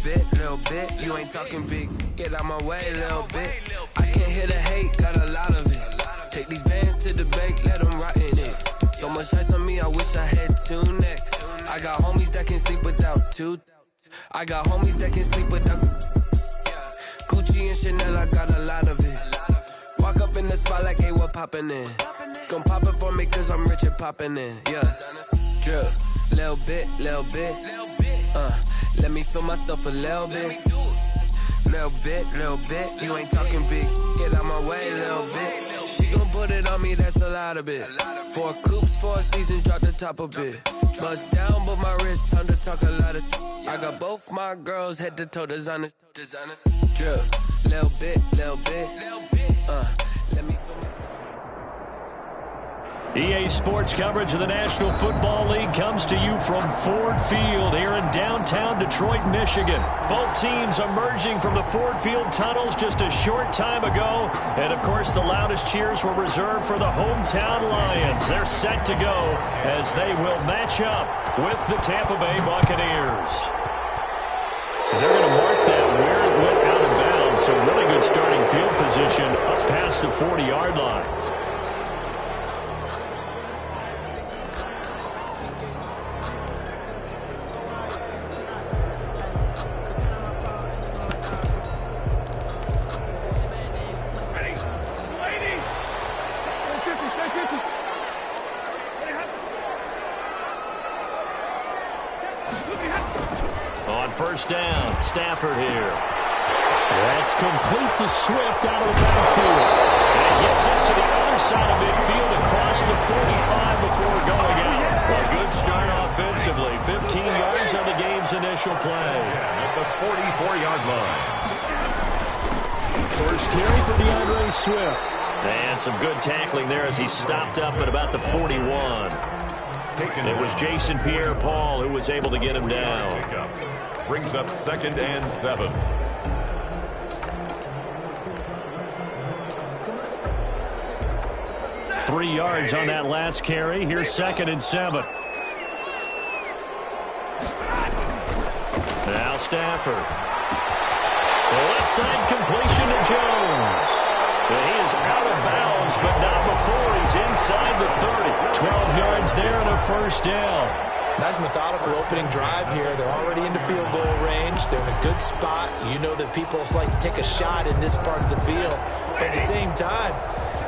little bit. You ain't talking big, get out my way, little bit. I can't hear the hate, got a lot of it. Take these bands to the bank, let them rot in it. So much ice on me, I wish I had two necks. I got homies that can sleep without two. I got homies that can sleep without Gucci and Chanel, I got a lot of it. Walk up in the spot like, hey, what poppin' in? Gon' pop it for me cause I'm rich and poppin' in, yeah. Drip, little bit, let me feel myself a little bit. Little bit, you ain't talking big, get out my way, little bit. She gon' put it on me, that's a lot of it. 4 coops, 4 seasons, drop the top a bit. Bust down, but my wrist, time to talk a lot of. I got both my girls head to toe designer. Drip, little bit, let me feel my. EA Sports coverage of the National Football League comes to you from Ford Field here in downtown Detroit, Michigan. Both teams emerging from the Ford Field tunnels just a short time ago. And, of course, the loudest cheers were reserved for the hometown Lions. They're set to go as they will match up with the Tampa Bay Buccaneers. They're going to mark that where it went out of bounds. So really good starting field position up past the 40-yard line. First down, Stafford here. That's complete to Swift out of the backfield. And it gets us to the other side of midfield across the 45 before going out. A good start offensively. 15 yards on the game's initial play. At the 44-yard line. First carry for DeAndre Swift. And some good tackling there as he stopped up at about the 41. It was Jason Pierre-Paul who was able to get him down. Brings up 2nd and 7. Three yards on that last carry. Here's 2nd and 7. Now Stafford. The left side completion to Jones. He is out of bounds, but not before he's inside the 30. 12 yards there and a first down. Nice methodical opening drive here. They're already into field goal range. They're in a good spot. You know that people like to take a shot in this part of the field. But at the same time,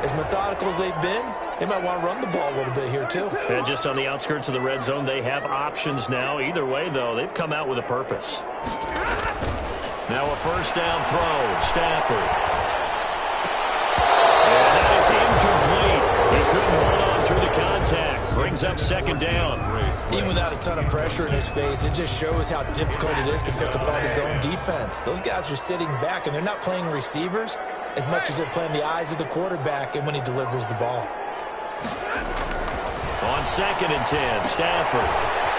as methodical as they've been, they might want to run the ball a little bit here too. And just on the outskirts of the red zone, they have options now. Either way, though, they've come out with a purpose. Now a first down throw. Stafford. And that is incomplete. He couldn't hold on through the contact. Brings up 2nd down. Even without a ton of pressure in his face, it just shows how difficult it is to pick apart his own defense. Those guys are sitting back, and they're not playing receivers as much as they're playing the eyes of the quarterback and when he delivers the ball. On 2nd and 10, Stafford.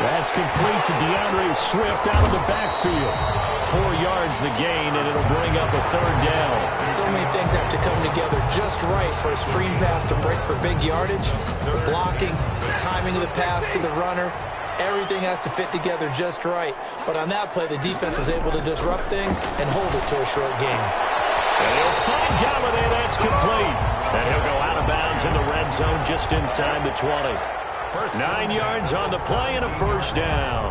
That's complete to DeAndre Swift out of the backfield. 4 yards the gain, and it'll bring up a 3rd down. So many things have to come together just right for a screen pass to break for big yardage. The blocking, the timing of the pass to the runner, everything has to fit together just right. But on that play, the defense was able to disrupt things and hold it to a short gain. And he'll find Galladay. That's complete. And he'll go out of bounds in the red zone just inside the 20. 9 yards on the play and a first down.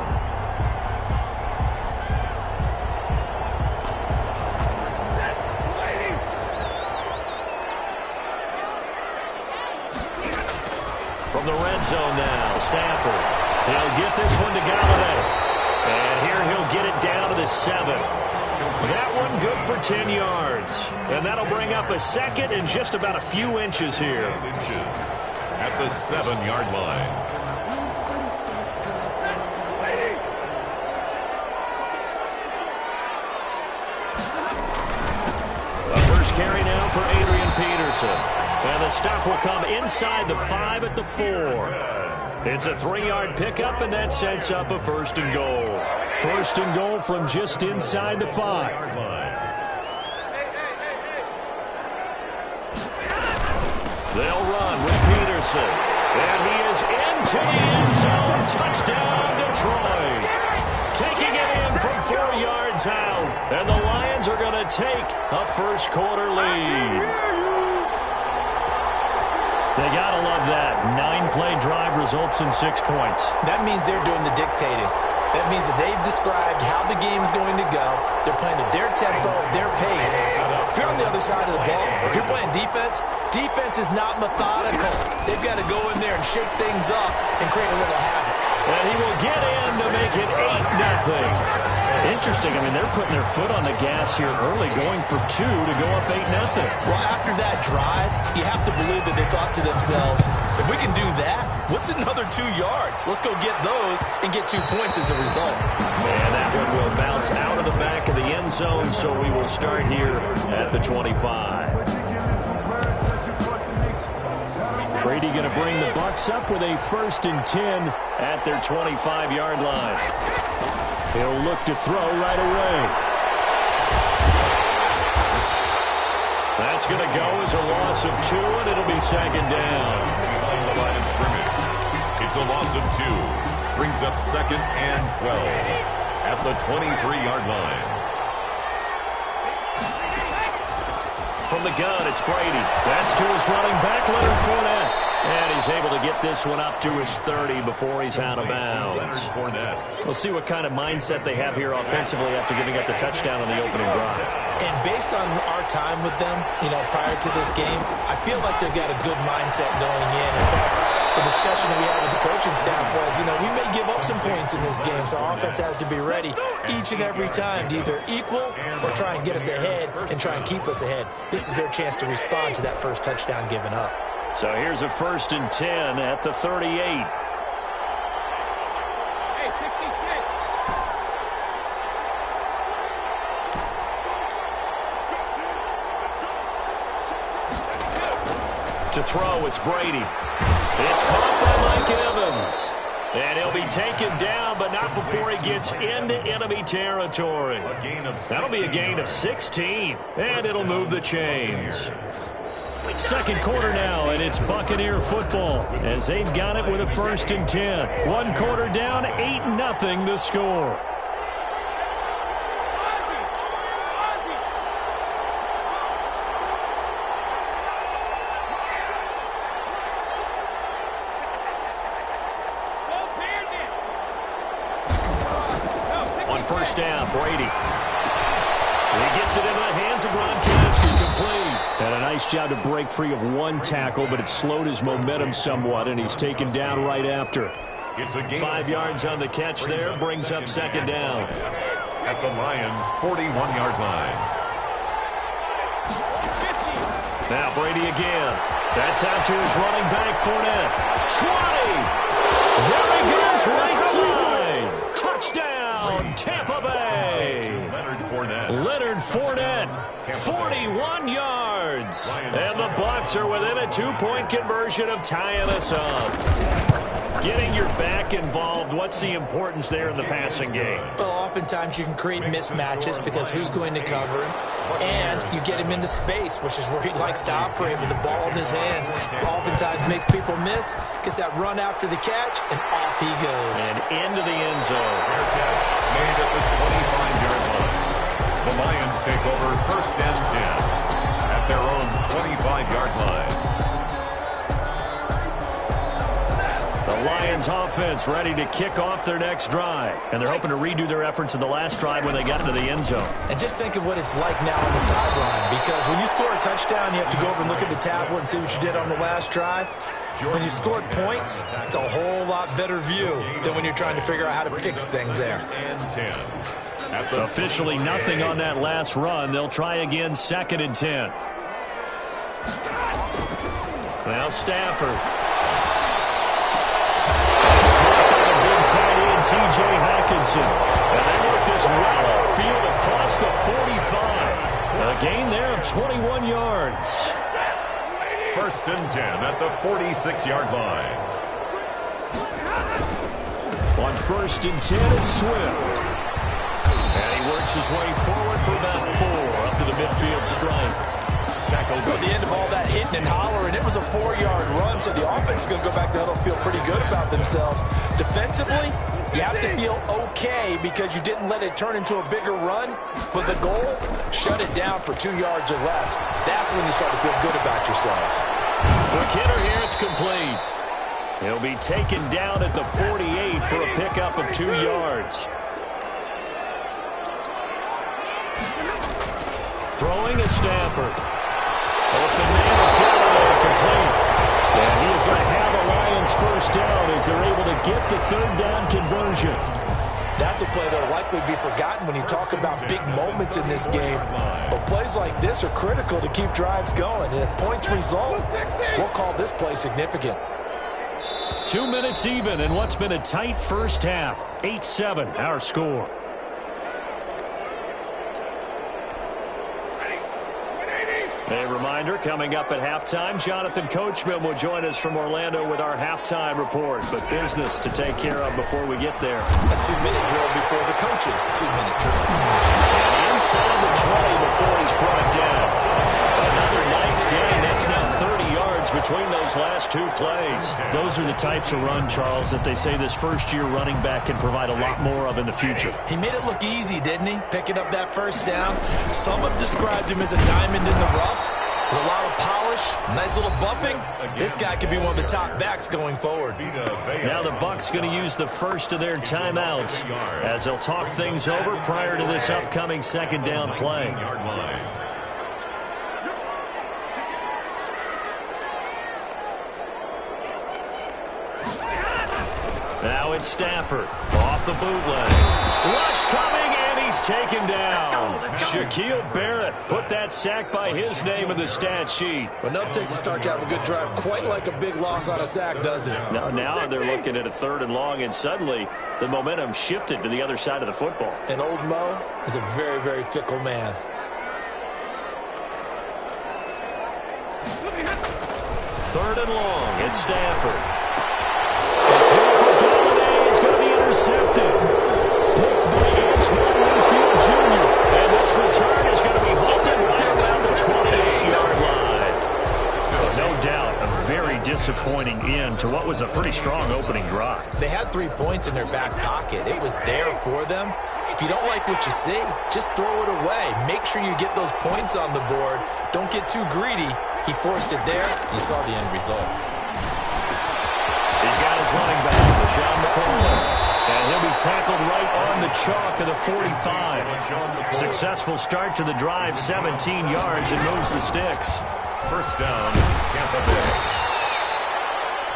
From the red zone now, Stafford. He'll get this one to Galladay. And here he'll get it down to the 7. That one good for 10 yards. And that'll bring up a 2nd and just about a few inches here. At the 7-yard line. The first carry now for Adrian Peterson. And the stop will come inside the 5 at the 4. It's a 3-yard pickup, and that sets up a 1st and goal. 1st and goal from just inside the 5. They'll run with Peterson. And he is into the end zone. Touchdown, Detroit. Taking it in from 4 yards out. And the Lions are going to take a first-quarter lead. They got to love that. 9-play drive results in 6 points. That means they're doing the dictating. That means that they've described how the game's going to go. They're playing at their tempo, at their pace. If you're on the other side of the ball, if you're playing defense, defense is not methodical. They've got to go in there and shake things up and create a little havoc. And he will get in to make it 8-0. Interesting. I mean, they're putting their foot on the gas here early, going for 2 to go up 8-0. Well, after that drive, you have to believe that they thought to themselves, if we can do that, what's another 2 yards? Let's go get those and get 2 points as a result. And that one will bounce out of the back of the end zone, so we will start here at the 25. Brady going to bring the Bucs up with a 1st and 10 at their 25-yard line. He'll look to throw right away. That's going to go as a loss of 2, and it'll be 2nd down. Behind the line of scrimmage. It's a loss of 2. Brings up 2nd and 12 at the 23-yard line. From the gun, it's Brady. That's to his running back, Leonard Fournette. And he's able to get this one up to his 30 before he's out of bounds. We'll see what kind of mindset they have here offensively after giving up the touchdown on the opening drive. And based on our time with them, prior to this game, I feel like they've got a good mindset going in. In fact, the discussion that we had with the coaching staff was, we may give up some points in this game, so our offense has to be ready each and every time to either equal or try and get us ahead and try and keep us ahead. This is their chance to respond to that first touchdown given up. So here's a 1st and 10 at the 38. To throw, it's Brady. It's caught by Mike Evans. And he'll be taken down, but not before he gets into enemy territory. That'll be a gain of 16, and it'll move the chains. 2nd quarter now, and it's Buccaneer football as they've got it with a 1st and 10. 1 quarter down, 8-0 the score. On 1st down, Brady. He gets it into the hands of Gronkowski, complete. And a nice job to break free of 1 tackle, but it slowed his momentum somewhat, and he's taken down right after. 5 yards on the catch there, brings up 2nd down. At the Lions' 41-yard line. Now Brady again. That's out to his running back, Fournette. 20! There he goes, right side! Touchdown, Tampa Bay! Leonard Fournette, 41 yards. And the Bucs are within a 2-point conversion of tying us up. Getting your back involved, what's the importance there in the passing game? Well, oftentimes you can create mismatches because who's going to cover him, and you get him into space, which is where he likes to operate with the ball in his hands. Oftentimes makes people miss, gets that run after the catch, and off he goes. And into the end zone. Fair catch made at the 25-yard line. The Lions take over 1st and 10 at their own 25-yard line. The Lions offense ready to kick off their next drive. And they're hoping to redo their efforts in the last drive when they got into the end zone. And just think of what it's like now on the sideline, because when you score a touchdown, you have to go over and look at the tablet and see what you did on the last drive. When you scored points, it's a whole lot better view than when you're trying to figure out how to fix things there. Officially nothing on that last run. They'll try again, 2nd and 10. Now Stafford. It's caught by the big tight end, T.J. Hawkinson. And they work this well upfield across the 45. A gain there of 21 yards. 1st and 10 at the 46-yard line. On 1st and 10, it's Swift. And he works his way forward for about 4 up to the midfield stripe. Tackled at the end of all that hitting and hollering, it was a 4-yard run, so the offense is going to go back to huddle and feel pretty good about themselves. Defensively, You have to feel okay because you didn't let it turn into a bigger run, but the goal, shut it down for 2 yards or less. That's when you start to feel good about yourselves. Quick hitter here, it's complete. He'll be taken down at the 48 for a pickup of 2 yards. Throwing is Stafford. Open man is good, complete. And he is going to have a Lions first down as they're able to get the third down conversion. That's a play that will likely be forgotten when you talk about big moments in this game. But plays like this are critical to keep drives going. And if points result, we'll call this play significant. 2 minutes even in what's been a tight first half. 8-7 our score. A reminder, coming up at halftime, Jonathan Coachman will join us from Orlando with our halftime report. But business to take care of before we get there. A 2-minute drill before the coaches' 2-minute drill. And inside the 20 before he's brought down. Another nice gain. That's now 30 yards between those last 2 plays. Those are the types of run, Charles, that they say this first-year running back can provide a lot more of in the future. He made it look easy, didn't he? Picking up that first down. Some have described him as a diamond in the rough. With a lot of polish, nice little bumping. This guy could be one of the top backs going forward. Now the Bucs going to use the first of their timeouts as they'll talk things over prior to this upcoming second down play. Now it's Stafford off the bootleg. Rush coming, and he's taken down. Shaquille Barrett put that sack by his name in the stat sheet. But enough takes a start to have a good drive, quite like a big loss on a sack, does it? Now they're looking at a 3rd and long, and suddenly the momentum shifted to the other side of the football. And old Mo is a very, very fickle man. Third and long, it's Stafford. Is going to be intercepted. Picked by Antoine Winfield Jr. And this return is going to be halted right around the 28-yard line. No doubt a very disappointing end to what was a pretty strong opening drive. They had 3 points in their back pocket. It was there for them. If you don't like what you see, just throw it away. Make sure you get those points on the board. Don't get too greedy. He forced it there. You saw the end result. He's got his running back, John Madden. And he'll be tackled right on the chalk of the 45. Successful start to the drive, 17 yards, and moves the sticks. First down, Tampa Bay.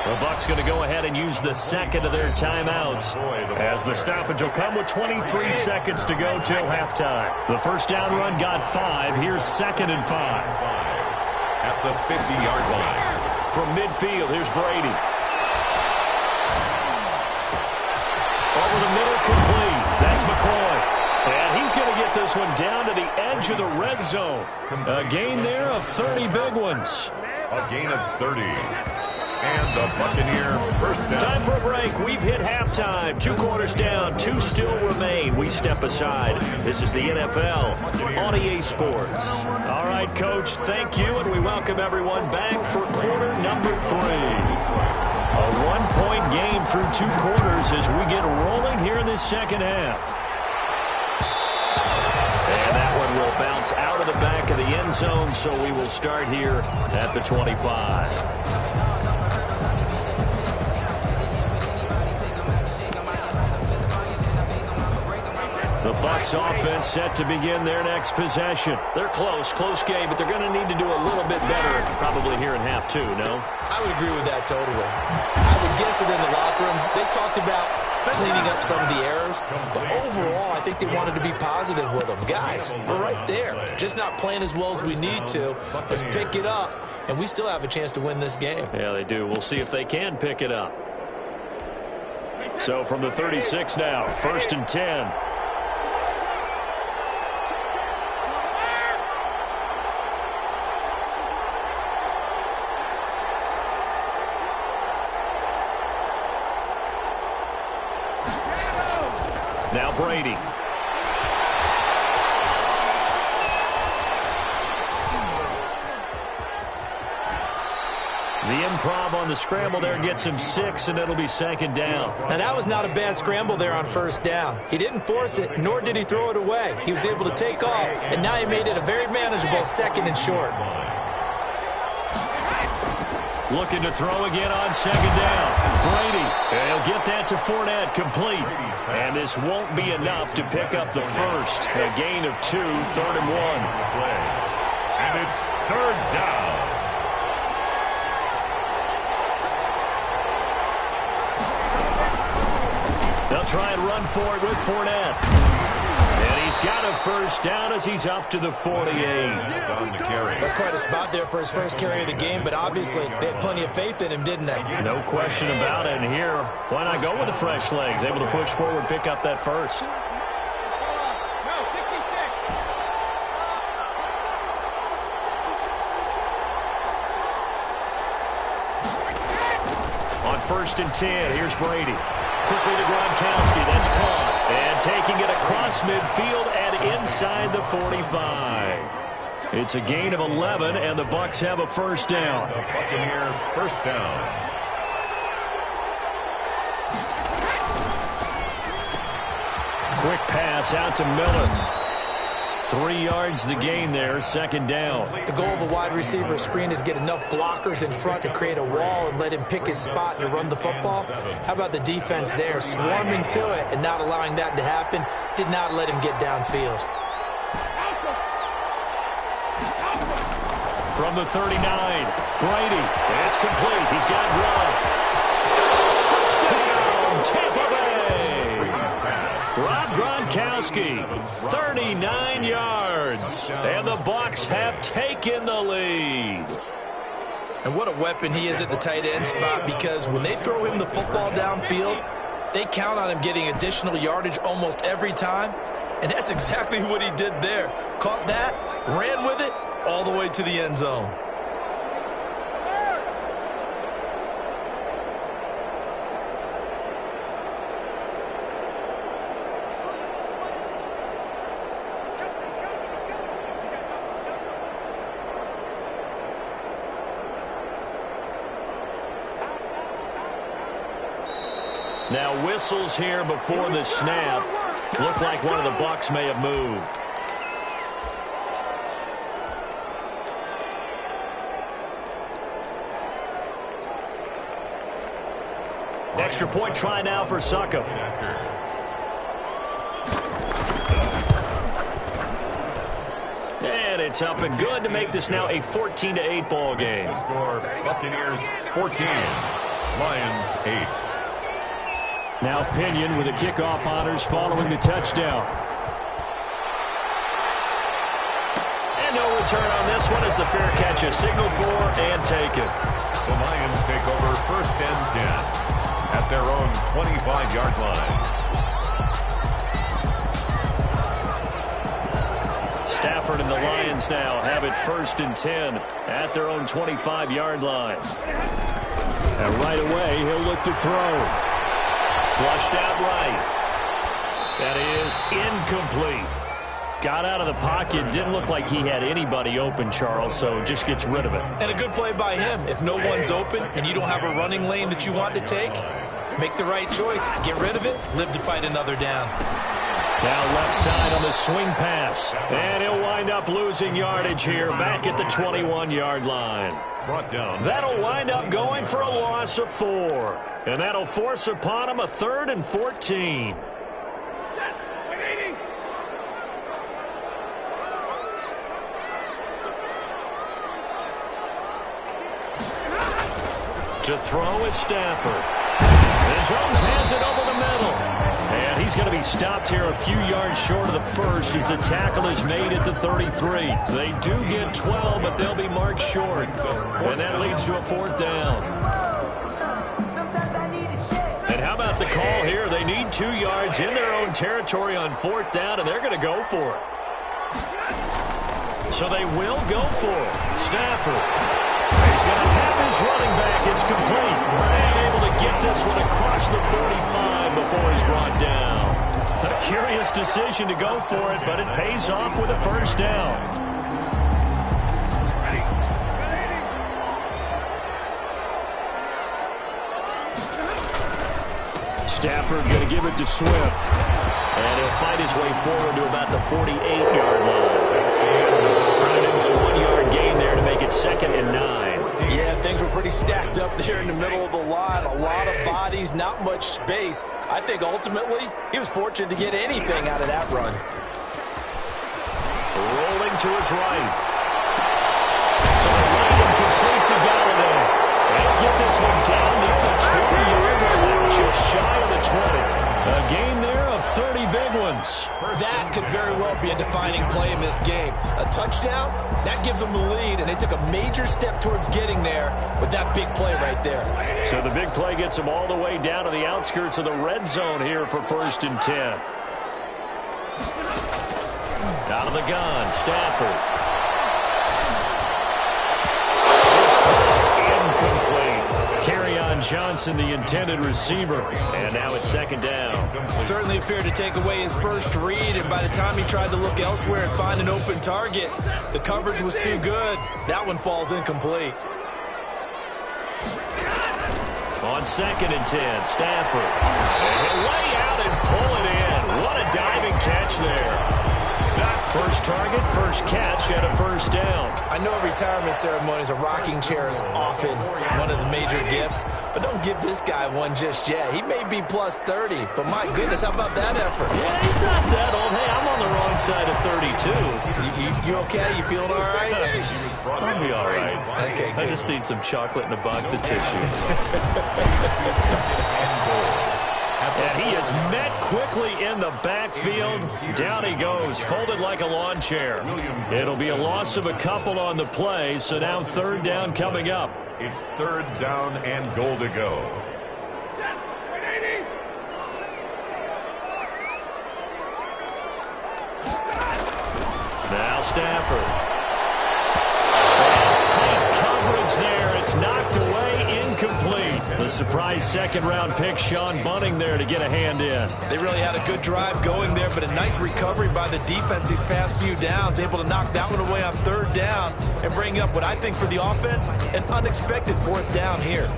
The Bucs going to go ahead and use the second of their timeouts as the stoppage will come with 23 seconds to go till halftime. The first down run got 5. Here's 2nd and 5. At the 50-yard line. From midfield, here's Brady. Over the middle, complete. That's McCoy. And he's going to get this one down to the edge of the red zone. A gain there of 30 big ones. A gain of 30. And the Buccaneer first down. Time for a break. We've hit halftime. 2 quarters down. 2 still remain. We step aside. This is the NFL on EA Sports. All right, Coach, thank you, and we welcome everyone back for quarter number 3. A 1-point game through 2 quarters as we get rolling here in this second half. And that one will bounce out of the back of the end zone, so we will start here at the 25. The Bucs offense set to begin their next possession. They're close game, but they're going to need to do a little bit better probably here in half 2, no? I would agree with that totally. I would guess it in the locker room. They talked about cleaning up some of the errors, but overall, I think they wanted to be positive with them. Guys, we're right there. Just not playing as well as we need to. Let's pick it up, and we still have a chance to win this game. Yeah, they do. We'll see if they can pick it up. So from the 36 now, 1st and 10. Now Brady. The improv on the scramble there gets him 6, and it'll be second down. Now, that was not a bad scramble there on first down. He didn't force it, nor did he throw it away. He was able to take off, and now he made it a very manageable second and short. Looking to throw again on second down. Brady, he'll get that to Fournette, complete. And this won't be enough to pick up the first. A gain of 2, 3rd and 1. And it's 3rd down. They'll try and run for it with Fournette. And he's got a first down as he's up to the 48. That's quite a spot there for his first carry of the game, but obviously they had plenty of faith in him, didn't they? No question about it. And here, why not go with the fresh legs? Able to push forward, pick up that first. On 1st and 10, here's Brady. Quickly to Gronkowski. That's caught. And taking it across midfield and inside the 45. It's a gain of 11, and the Bucs have a first down. Buccaneer first down. Quick pass out to Miller. 3 yards the gain there, second down. The goal of a wide receiver screen is get enough blockers in front to create a wall and let him pick his spot to run the football. How about the defense there, swarming to it and not allowing that to happen? Did not let him get downfield. From the 39, Brady. It's complete. He's got Gronk. Touchdown, Tampa Bay. Rob Gronkowski, 39 yards. And the Bucs have taken the lead. And what a weapon he is at the tight end spot, because when they throw him the football downfield, they count on him getting additional yardage almost every time. And that's exactly what he did there. Caught that, ran with it, all the way to the end zone. Now whistles here before the snap. Look like one of the Bucs may have moved. Extra point try now for Succop. And it's up and good to make this now a 14-8 ball game. The score, Buccaneers 14, Lions 8. Now Pinion with the kickoff honors following the touchdown. And no return on this one as the fair catch is signaled for and taken. The Lions take over 1st and 10 at their own 25-yard line. Stafford and the Lions now have it 1st and 10 at their own 25-yard line. And right away, he'll look to throw. Flushed out right. That is incomplete. Got out of the pocket. Didn't look like he had anybody open, Charles, so just gets rid of it. And a good play by him. If no one's open and you don't have a running lane that you want to take, make the right choice. Get rid of it. Live to fight another down. Now left side on the swing pass. And he'll wind up losing yardage here back at the 21-yard line. Brought down. That'll wind up going for a loss of 4. And that'll force upon him a 3rd and 14. To throw is Stafford. And Jones has it over the middle. And he's going to be stopped here a few yards short of the first as the tackle is made at the 33. They do get 12, but they'll be marked short. And that leads to a 4th down. And how about the call here? They need 2 yards in their own territory on 4th down, and they're going to go for it. So they will go for it. Stafford. He's going to have his running back. It's complete. And able to get this one across the 45 before he's brought down. A curious decision to go for it, but it pays off with a 1st down. Stafford going to give it to Swift. And he'll fight his way forward to about the 48-yard line. Running in with a 1-yard gain there to make it 2nd and 9. Yeah, things were pretty stacked up there in the middle of the line. A lot of bodies, not much space. I think ultimately he was fortunate to get anything out of that run. Rolling to his right. To the right and complete to Galladay. They'll get this one down near the 20-yard line, just shy of the 20. A gain there of 30 big ones. That could very well be a defining play in this game. A touchdown, that gives them the lead, and they took a major step towards getting there with that big play right there. So the big play gets them all the way down to the outskirts of the red zone here for 1st and 10. Out of the gun, Stafford. Incomplete. Kerryon Johnson, the intended receiver. And now it's 2nd down. Certainly appeared to take away his first read, and by the time he tried to look elsewhere and find an open target, the coverage was too good. That one falls incomplete. On 2nd and 10, Stafford. And he'll lay out and pull it in. What a diving catch there. First target, first catch, and a 1st down. I know retirement ceremonies, a rocking chair is often one of the major gifts, but don't give this guy one just yet. He may be plus 30, but my goodness, how about that effort? Yeah, he's not that old. Hey, I'm on the wrong side of 32. You okay? You feeling all right? I'll be all right. Okay, good. I just need some chocolate and a box of tissue. And he is met quickly in the backfield. Down he goes, folded like a lawn chair. It'll be a loss of a couple on the play, so now 3rd down coming up. It's 3rd down and goal to go. Now Stafford. Tight coverage there. It's knocked away, incomplete. The surprise 2nd-round pick, Sean Bunting, there to get a hand in. They really had a good drive going there, but a nice recovery by the defense these past few downs, able to knock that one away on 3rd down and bring up what I think for the offense, an unexpected 4th down here.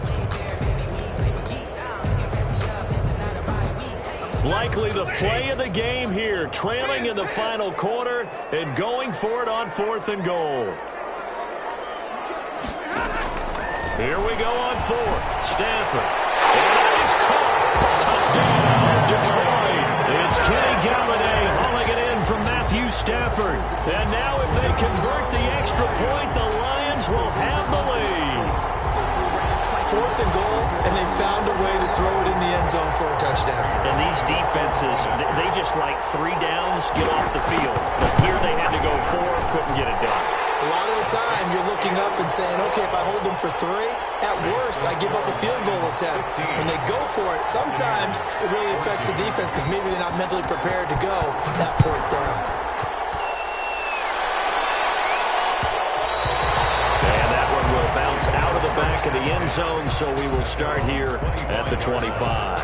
Likely the play of the game here, trailing in the final quarter and going for it on 4th and goal. Here we go on 4th. Stafford. And he's caught. Touchdown, Detroit. It's Kenny Galladay hauling it in from Matthew Stafford. And now if they convert the extra point, the Lions will have the lead. 4th and goal, and they found a way to throw it in the end zone for a touchdown. And these defenses, they just like 3 downs, get off the field. But here they had to go 4, couldn't get it done. A lot of the time, you're looking up and saying, okay, if I hold them for 3, at worst, I give up a field goal attempt. When they go for it, sometimes it really affects the defense because maybe they're not mentally prepared to go that 4th down. And that one will bounce out of the back of the end zone, so we will start here at the 25.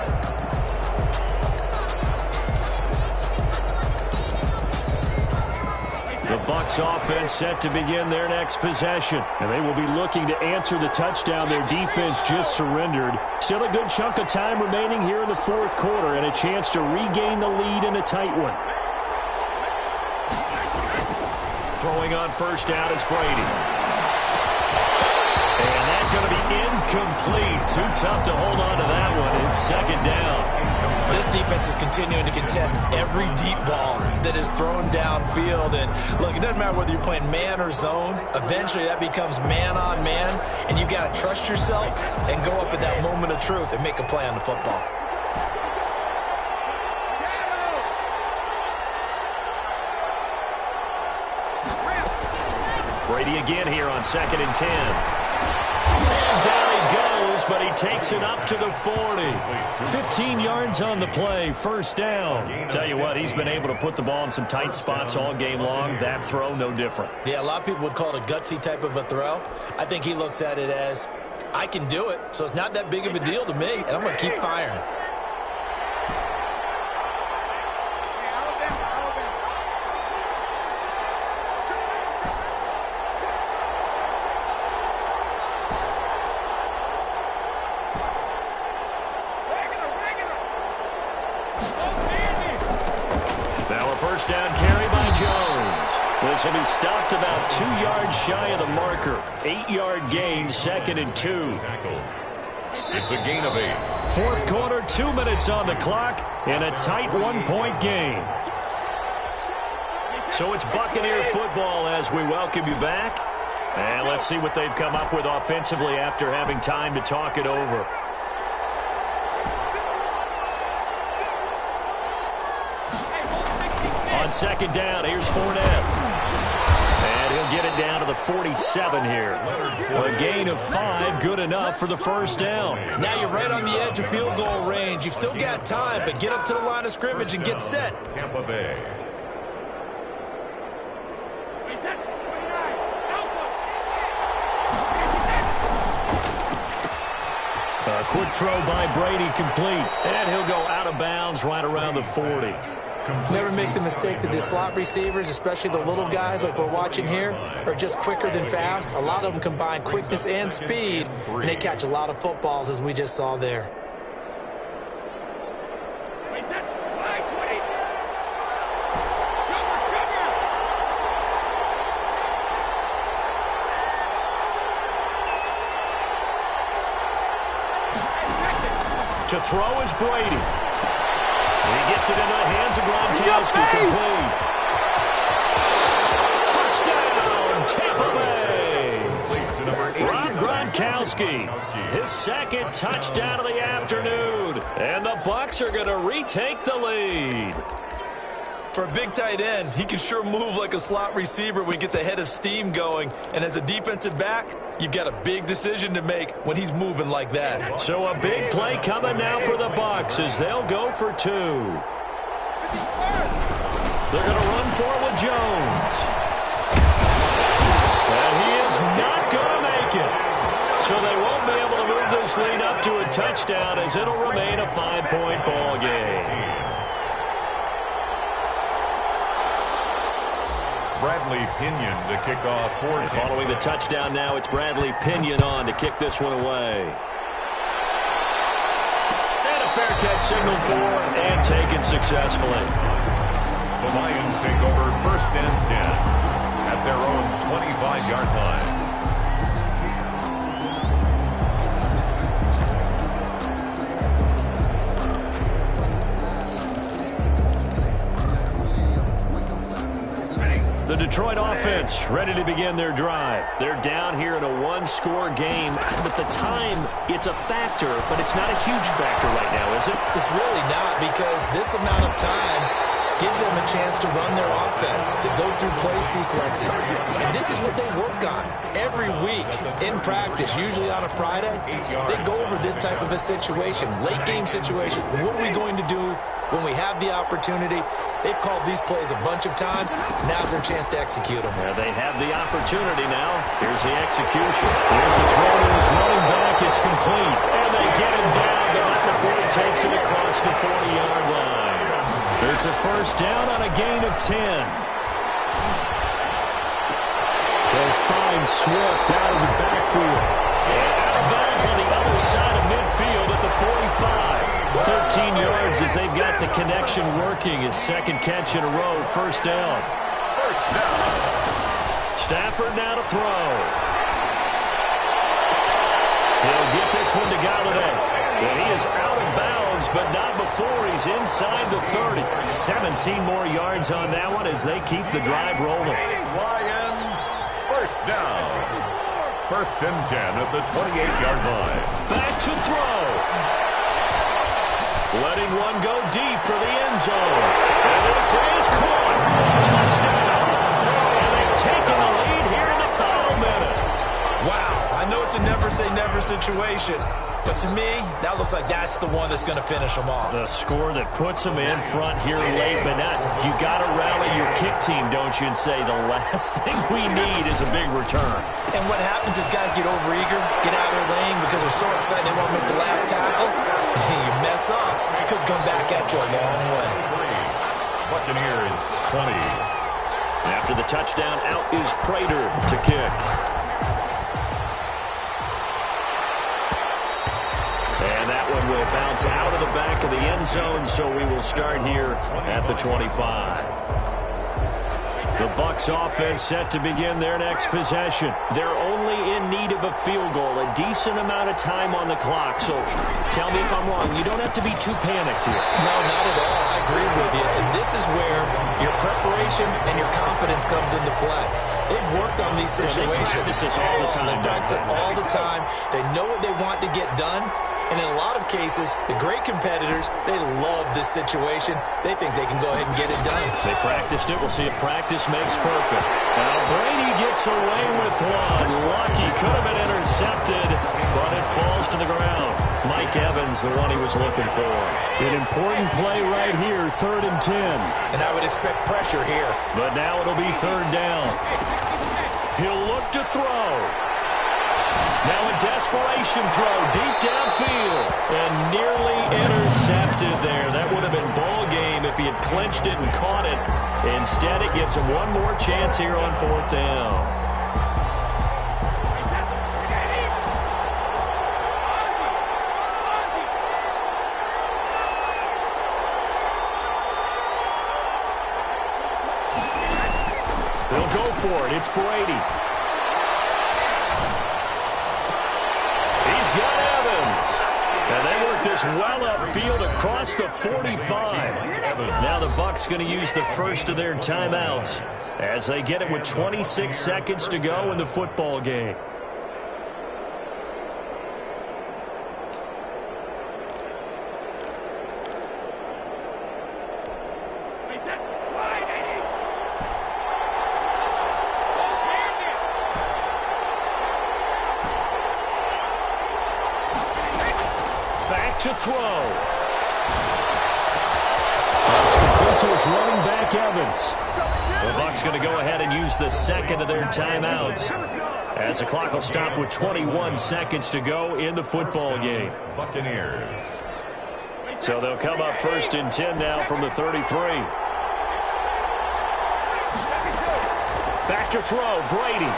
The Bucs offense set to begin their next possession. And they will be looking to answer the touchdown their defense just surrendered. Still a good chunk of time remaining here in the 4th quarter and a chance to regain the lead in a tight one. Throwing on 1st down is Brady. And that's going to be incomplete. Too tough to hold on to that one. It's 2nd down. This defense is continuing to contest every deep ball that is thrown downfield. And look, it doesn't matter whether you're playing man or zone. Eventually that becomes man on man. And you've got to trust yourself and go up at that moment of truth and make a play on the football. Brady again here on 2nd and 10. And down he goes, but he takes it up to the 40. 15 yards on the play, 1st down. Tell you what, he's been able to put the ball in some tight spots all game long. That throw, no different. Yeah, a lot of people would call it a gutsy type of a throw. I think he looks at it as, I can do it, so it's not that big of a deal to me, and I'm going to keep firing. This will be stopped about 2 yards shy of the marker. 8-yard gain, 2nd and 2. It's a gain of 8. Fourth quarter, 2 minutes on the clock, and a tight 1-point game. So it's Buccaneer football as we welcome you back. And let's see what they've come up with offensively after having time to talk it over. On second down, here's Fournette. And he'll get it down to the 47 here. A gain of 5, good enough for the first down. Now you're right on the edge of field goal range. You've still got time, but get up to the line of scrimmage and get set. Tampa Bay. A quick throw by Brady, complete. And he'll go out of bounds right around the 40. Never make the mistake that the slot receivers, especially the little guys like we're watching here, are just quicker than fast. A lot of them combine quickness and speed, and they catch a lot of footballs, as we just saw there. To throw is Brady. He gets it into the hands of Gronkowski, complete. Touchdown, Tampa Bay. Rob Gronkowski, his second touchdown of the afternoon. And the Bucs are going to retake the lead. For a big tight end, he can sure move like a slot receiver when he gets a head of steam going. And as a defensive back, you've got a big decision to make when he's moving like that. So a big play coming now for the Bucs as they'll go for 2. They're going to run for it with Jones. And he is not going to make it. So they won't be able to move this lead up to a touchdown as it'll remain a 5-point ball game. Bradley Pinion to kick off for And following the touchdown now, it's Bradley Pinion on to kick this one away. And a fair catch signaled for and taken successfully. The Lions take over 1st and 10 at their own 25-yard line. The Detroit offense ready to begin their drive. They're down here in a 1-score game. But the time, it's a factor, but it's not a huge factor right now, is it? It's really not, because this amount of time gives them a chance to run their offense, to go through play sequences. And this is what they work on every week in practice, usually on a Friday. They go over this type of a situation, late game situation. What are we going to do when we have the opportunity? They've called these plays a bunch of times. Now's their chance to execute them. Yeah, they have the opportunity now. Here's the execution. Here's the throw to his running back. It's complete. And they get him down, but not before he takes it across the 40-yard line. It's a first down on a gain of 10. They'll find Swift out of the backfield. And out of bounds on the other side of midfield at the 45. 13 yards as they've got the connection working. His second catch in a row. First down. Stafford now to throw. He'll get this one to Galladay. And he is out of bounds, but not before he's inside the 30. 17 more yards on that one as they keep the drive rolling. Lions, first down. 1st and 10 at the 28-yard line. Back to throw. Letting one go deep for the end zone. And this is caught. Touchdown. And they've taken the lead here in the final minute. Wow, I know it's a never-say-never situation, but to me, that looks like that's the one that's going to finish them off. The score that puts them in front here late, but not. You got to rally your kick team, don't you, and say the last thing we need is a big return. And what happens is guys get overeager, get out of their lane because they're so excited they want to make the last tackle. You mess up, it could come back at you a long way. Buccaneers 20. After the touchdown, out is Prater to kick. And that one will bounce out of the back of the end zone, so we will start here at the 25. The Bucs offense set to begin their next possession. They're only in need of a field goal, a decent amount of time on the clock. So tell me if I'm wrong. You don't have to be too panicked here. No, not at all. I agree with you. And this is where your preparation and your confidence comes into play. They've worked on these situations. They practice this all the time. They practice it all the time. They know what they want to get done. And in a lot of cases, the great competitors, they love this situation. They think they can go ahead and get it done. They practiced it. We'll see if practice makes perfect. Now Brady gets away with one. Lucky, could have been intercepted, but it falls to the ground. Mike Evans, the one he was looking for. An important play right here, 3rd and 10. And I would expect pressure here. But now it'll be 3rd down. He'll look to throw. Now a desperation throw deep downfield and nearly intercepted there. That would have been ball game if he had clinched it and caught it. Instead, it gives him one more chance here on 4th down. They'll go for it. It's Brady. Got Evans. And they work this well upfield across the 45. Now the Bucs going to use the first of their timeouts as they get it with 26 seconds to go in the football game. To throw. That's complete to his running back, Evans. The Bucs going to go ahead and use the second of their timeouts as the clock will stop with 21 seconds to go in the football game. Buccaneers. So they'll come up 1st and 10 now from the 33. Back to throw, Brady.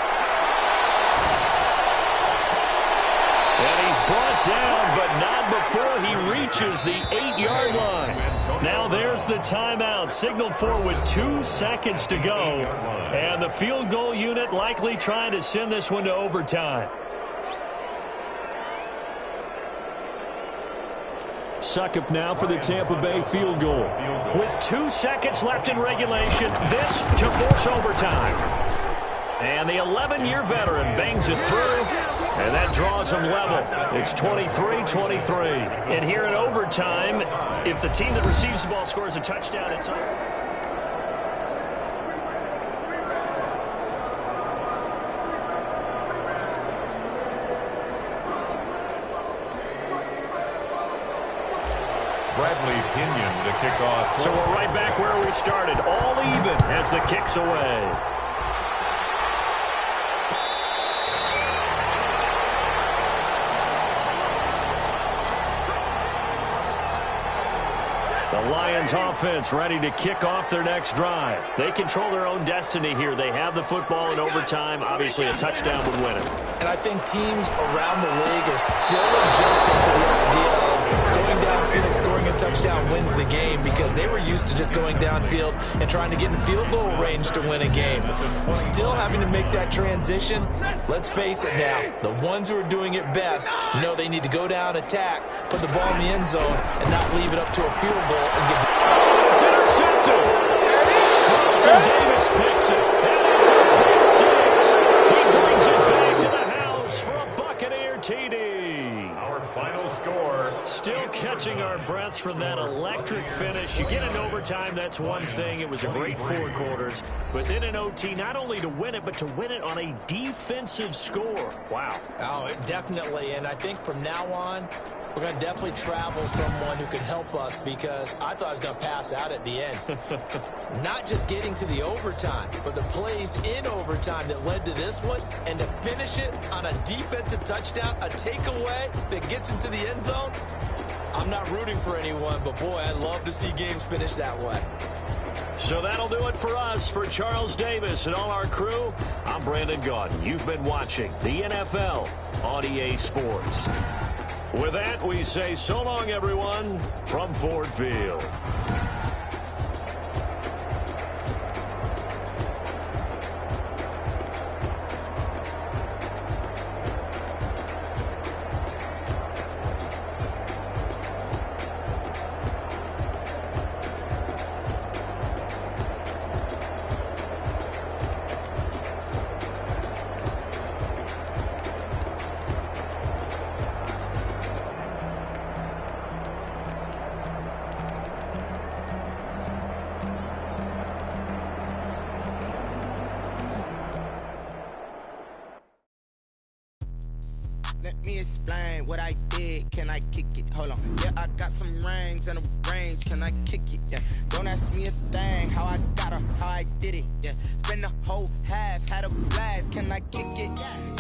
And he's brought down, but not before he reaches the 8-yard line. Now there's the timeout, signaled for with 2 seconds to go. And the field goal unit likely trying to send this one to overtime. Succop now for the Tampa Bay field goal. With 2 seconds left in regulation, this to force overtime. And the 11-year veteran bangs it through. And that draws them level. It's 23-23. And here in overtime, if the team that receives the ball scores a touchdown, it's up. Bradley Pinion to kick off. So we're right back where we started. All even as the kick's away. The Lions offense ready to kick off their next drive. They control their own destiny here. They have the football in overtime. Obviously, a touchdown would win it. And I think teams around the league are still adjusting to the idea of going downfield, scoring a touchdown wins the game, because they were used to just going downfield and trying to get in field goal range to win a game. Still having to make that transition. Let's face it now, the ones who are doing it best know they need to go down, attack, put the ball in the end zone, and not leave it up to a field goal. It's intercepted. Carlton Davis picks it. And it's a pick six. He brings it back to the house for a Buccaneer TD. Our final score. Still catching our breaths from that electric finish. You get in overtime, that's one thing. It was a great 4 quarters. But then in OT, not only to win it, but to win it on a defensive score. Wow. Oh, definitely. And I think from now on, we're going to definitely travel someone who can help us, because I thought I was going to pass out at the end. Not just getting to the overtime, but the plays in overtime that led to this one, and to finish it on a defensive touchdown, a takeaway that gets into the end zone. I'm not rooting for anyone, but boy, I'd love to see games finish that way. So that'll do it for us. For Charles Davis and all our crew, I'm Brandon Gaudin. You've been watching the NFL on EA Sports. With that, we say so long, everyone, from Ford Field. let me explain what I did. Can I kick it? Hold on. Yeah, I got some rings and a range. Can I kick it? Yeah. Don't ask me a thing. How I got her, how I did it. Yeah. Spend the whole half, had a blast. Can I kick it?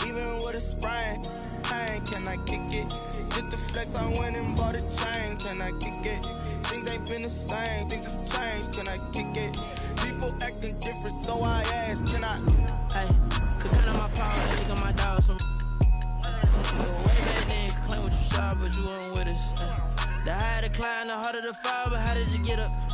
Even with a sprain. Pain, can I kick it? Just the flex, I went and bought a chain. Can I kick it? Things ain't been the same. Things have changed. Can I kick it? People acting different, so I ask. Can I? Hey, could count on my power, and nigga my dogs from way back then, could claim what you saw, but you weren't with us. The higher the climb, the harder the fall, but how did you get up?